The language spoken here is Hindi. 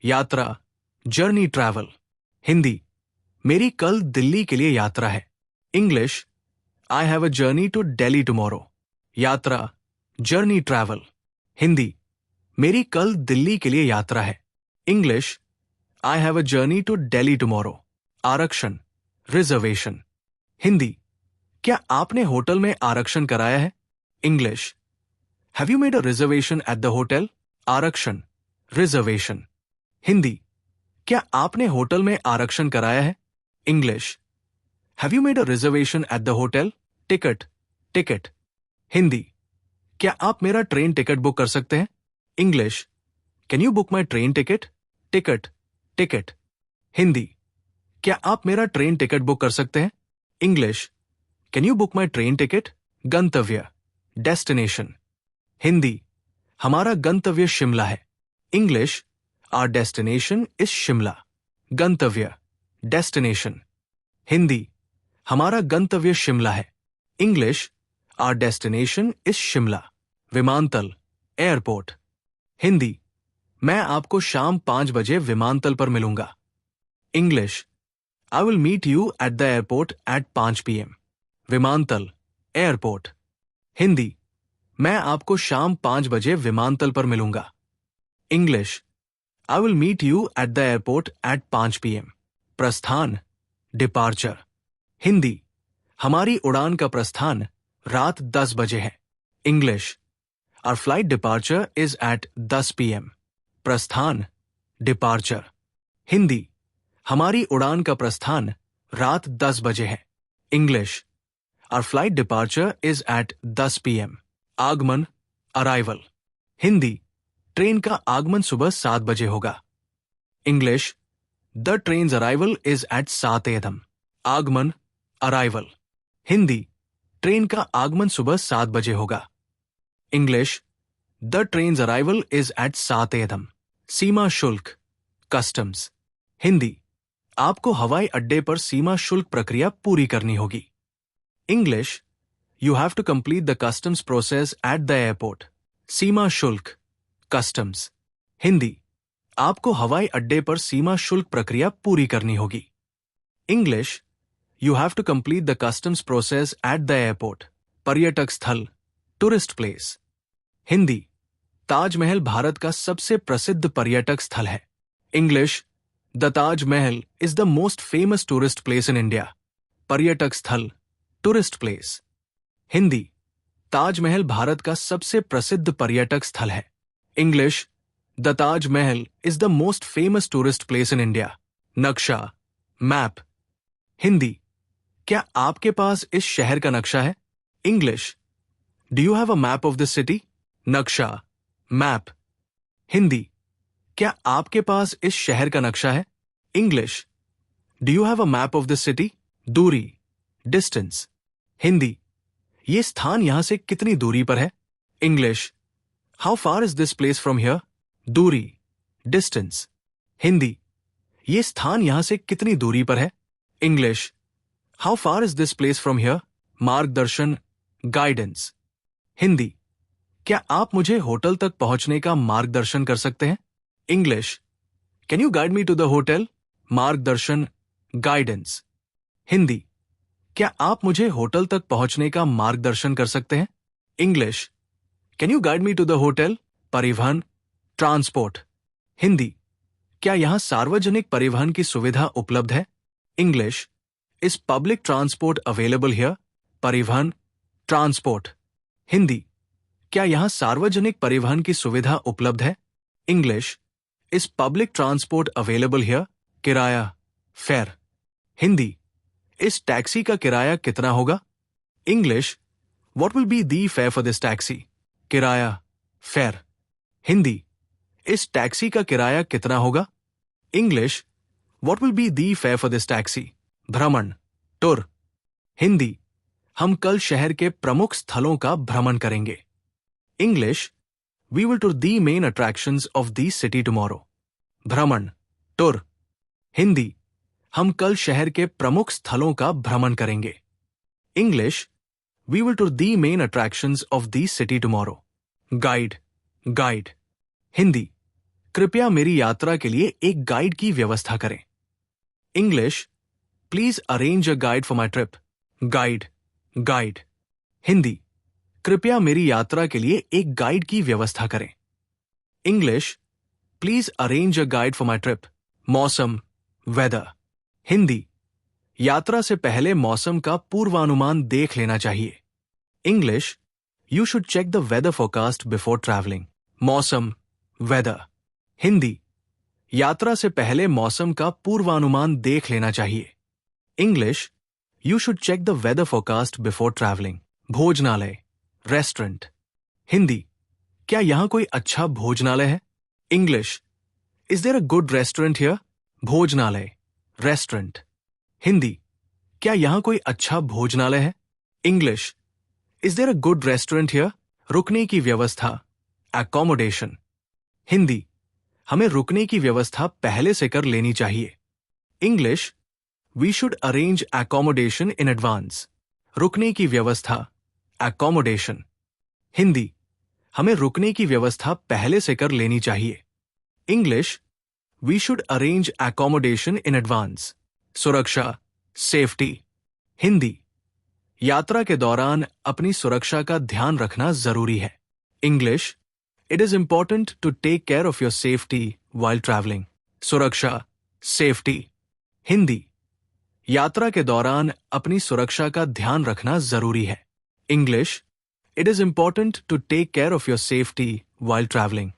यात्रा, जर्नी ट्रैवल। हिंदी, मेरी कल दिल्ली के लिए यात्रा है। English, I have a journey to Delhi tomorrow. यात्रा, जर्नी ट्रैवल। हिंदी, मेरी कल दिल्ली के लिए यात्रा है। English, I have a journey to Delhi tomorrow. आरक्षण, रिजर्वेशन। हिंदी, क्या आपने होटल में आरक्षण कराया है? English, have you made a reservation at the hotel? आरक्षण, रिजर्वेशन। हिंदी, क्या आपने होटल में आरक्षण कराया है? English, have you made a reservation at the hotel? Ticket, ticket. Hindi, क्या आप मेरा ट्रेन टिकट बुक कर सकते हैं? English, can you book my train ticket? Ticket, ticket. Hindi, क्या आप मेरा ट्रेन टिकट बुक कर सकते हैं? English, can you book my train ticket? गंतव्य, डेस्टिनेशन। हिंदी, हमारा गंतव्य शिमला है। English, our destination is Shimla. गंतव्य, डेस्टिनेशन। हिंदी, हमारा गंतव्य शिमला है। English, our destination is Shimla. विमानतल, एयरपोर्ट। हिंदी, मैं आपको शाम 5 बजे विमानतल पर मिलूंगा। English, I will meet you at the airport at 5 PM। विमानतल, एयरपोर्ट। हिंदी, मैं आपको शाम 5 बजे विमानतल पर मिलूंगा। English, I will meet you at the airport at 5 PM। प्रस्थान, डिपार्चर। हिंदी, हमारी उड़ान का प्रस्थान रात 10 बजे है। English, our flight departure is at 10 PM। प्रस्थान, डिपार्चर। हिंदी, हमारी उड़ान का प्रस्थान रात 10 बजे है। English, our flight departure is at 10 PM। आगमन, अराइवल। हिंदी, ट्रेन का आगमन सुबह 7 बजे होगा। English, the train's arrival is at 7 AM। आगमन, अराइवल। हिंदी, ट्रेन का आगमन सुबह 7 बजे होगा। English, the train's arrival is at 7 AM। सीमा शुल्क, कस्टम्स। हिंदी, आपको हवाई अड्डे पर सीमा शुल्क प्रक्रिया पूरी करनी होगी। English, you have to complete the customs process at the airport. सीमा शुल्क, कस्टम्स। हिंदी, आपको हवाई अड्डे पर सीमा शुल्क प्रक्रिया पूरी करनी होगी। English, you have to complete the customs process at the airport. पर्यटक स्थल, टूरिस्ट प्लेस। हिंदी, ताजमहल भारत का सबसे प्रसिद्ध पर्यटक स्थल है। English, the Taj Mahal is the most famous tourist place in India. पर्यटक स्थल, टूरिस्ट प्लेस। हिंदी, ताजमहल भारत का सबसे प्रसिद्ध पर्यटक स्थल है। English, the Taj Mahal is the most famous tourist place in India. नक्शा, मैप। हिंदी, क्या आपके पास इस शहर का नक्शा है? English, do you have a map of this city? नक्शा, मैप। हिंदी, क्या आपके पास इस शहर का नक्शा है? English, do you have a map of this city? दूरी, डिस्टेंस। हिंदी, ये स्थान यहां से कितनी दूरी पर है? English, how far is this place from here? दूरी, डिस्टेंस। हिंदी, ये स्थान यहां से कितनी दूरी पर है? English, how far is this place from here? मार्गदर्शन, गाइडेंस। हिंदी, क्या आप मुझे होटल तक पहुंचने का मार्गदर्शन कर सकते हैं? English, can you guide me to the hotel? मार्गदर्शन, गाइडेंस। हिंदी, क्या आप मुझे होटल तक पहुंचने का मार्गदर्शन कर सकते हैं? English, can you guide me to the hotel? परिवहन, ट्रांसपोर्ट। हिंदी, क्या यहां सार्वजनिक परिवहन की सुविधा उपलब्ध है? English, is public transport available here? परिवहन, ट्रांसपोर्ट। हिंदी, क्या यहां सार्वजनिक परिवहन की सुविधा उपलब्ध है? English, is public transport available here? किराया, फेयर। हिंदी, इस टैक्सी का किराया कितना होगा? English, what will be the fare for this taxi? किराया, फेयर। हिंदी, इस टैक्सी का किराया कितना होगा? English, what will be the fare for this taxi? भ्रमण, टूर। हिंदी, हम कल शहर के प्रमुख स्थलों का भ्रमण करेंगे। English, we will tour the main attractions of the city tomorrow. भ्रमण, टूर। हिंदी, हम कल शहर के प्रमुख स्थलों का भ्रमण करेंगे। English, we will tour the main attractions of the city tomorrow. Guide, guide. Hindi, कृपया मेरी यात्रा के लिए एक गाइड की व्यवस्था करें। English, please arrange a guide for my trip. Guide, guide. Hindi, कृपया मेरी यात्रा के लिए एक गाइड की व्यवस्था करें। English, please arrange a guide for my trip. मौसम, वेदर। हिंदी, यात्रा से पहले मौसम का पूर्वानुमान देख लेना चाहिए। English, you should check the weather forecast before travelling. मौसम, वेदर। हिंदी, यात्रा से पहले मौसम का पूर्वानुमान देख लेना चाहिए। English, you should check the weather forecast before travelling. भोजनालय, रेस्टोरेंट। हिंदी, क्या यहां कोई अच्छा भोजनालय है? English, is there a good restaurant here? भोजनालय, रेस्टोरेंट। हिंदी, क्या यहां कोई अच्छा भोजनालय है? English, is there a good restaurant here? रुकने की व्यवस्था, एकोमोडेशन। हिंदी, हमें रुकने की व्यवस्था पहले से कर लेनी चाहिए। English, we should arrange accommodation in advance. रुकने की व्यवस्था, एकोमोडेशन। हिंदी, हमें रुकने की व्यवस्था पहले से कर लेनी चाहिए। English, we should arrange accommodation in advance. सुरक्षा, सेफ्टी। हिंदी, यात्रा के दौरान अपनी सुरक्षा का ध्यान रखना जरूरी है। English, it is important to take care of your safety while travelling. सुरक्षा, सेफ्टी। हिंदी, यात्रा के दौरान अपनी सुरक्षा का ध्यान रखना जरूरी है। English, it is important to take care of your safety while travelling.